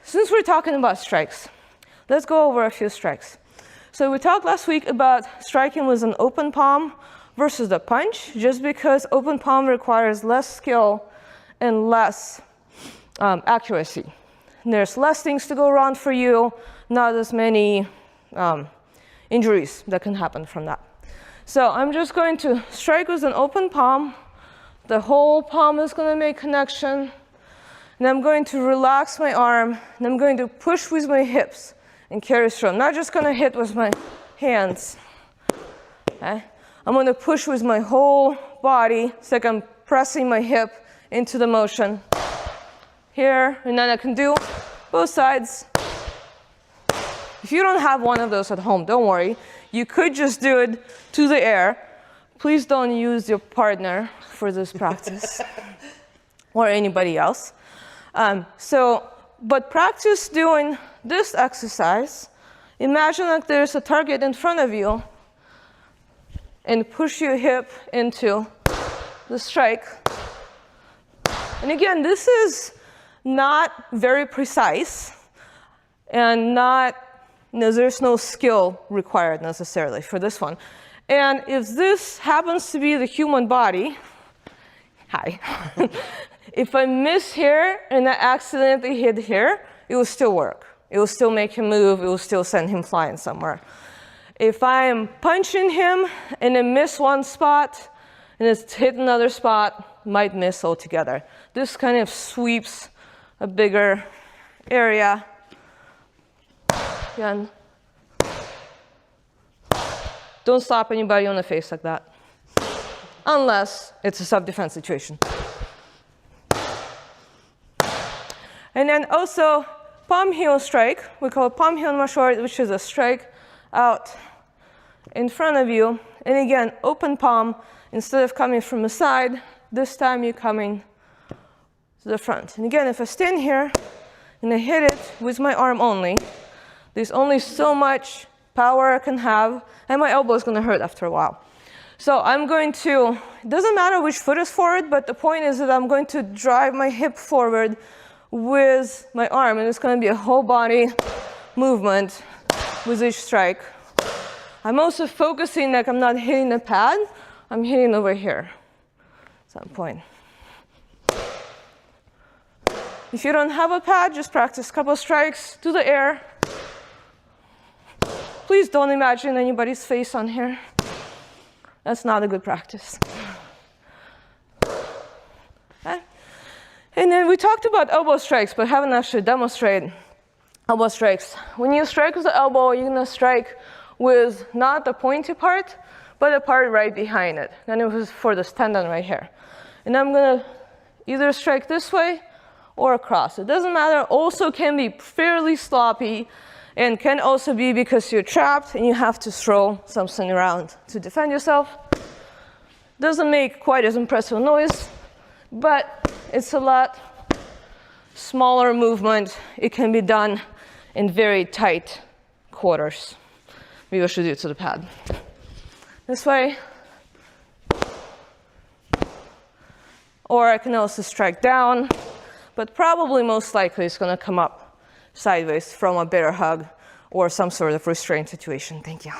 since we're talking about strikes, let's go over a few strikes. So we talked last week about striking with an open palm versus the punch, just because open palm requires less skill and less accuracy. And there's less things to go around for you, not as many injuries that can happen from that. So I'm just going to strike with an open palm. The whole palm is going to make connection. And I'm going to relax my arm, and I'm going to push with my hips and carry through. I'm not just going to hit with my hands. Okay? I'm going to push with my whole body. It's like I'm pressing my hip into the motion. Here, and then I can do both sides. If you don't have one of those at home, don't worry. You could just do it to the air. Please don't use your partner for this practice or anybody else. But practice doing this exercise. Imagine like there's a target in front of you and push your hip into the strike. And again, this is not very precise and not, there's no skill required necessarily for this one. And if this happens to be the human body, hi. If I miss here and I accidentally hit here, it will still work. It will still make him move. It will still send him flying somewhere. If I am punching him and I miss one spot and it's hit another spot, might miss altogether. This kind of sweeps a bigger area. Again. Don't slap anybody on the face like that, unless it's a self-defense situation. And then also palm heel strike. We call it palm heel mashort, which is a strike out in front of you. And again, open palm. Instead of coming from the side, this time you're coming to the front. And again, if I stand here and I hit it with my arm only, there's only so much power I can have, and my elbow is going to hurt after a while. So I'm going to, it doesn't matter which foot is forward, but the point is that I'm going to drive my hip forward with my arm, and it's going to be a whole body movement with each strike. I'm also focusing like I'm not hitting the pad, I'm hitting over here at some point. If you don't have a pad, just practice a couple strikes to the air. Please don't imagine anybody's face on here. That's not a good practice. Okay. And then we talked about elbow strikes, but haven't actually demonstrated elbow strikes. When you strike with the elbow, you're going to strike with not the pointy part, but the part right behind it. And it was for this tendon right here. And I'm going to either strike this way or across. It doesn't matter. Also can be fairly sloppy, and can also be because you're trapped and you have to throw something around to defend yourself. Doesn't make quite as impressive a noise, but it's a lot smaller movement. It can be done in very tight quarters. Maybe I should do it to the pad. This way. Or I can also strike down, but probably most likely it's going to come up sideways from a bear hug or some sort of restraint situation. Thank you.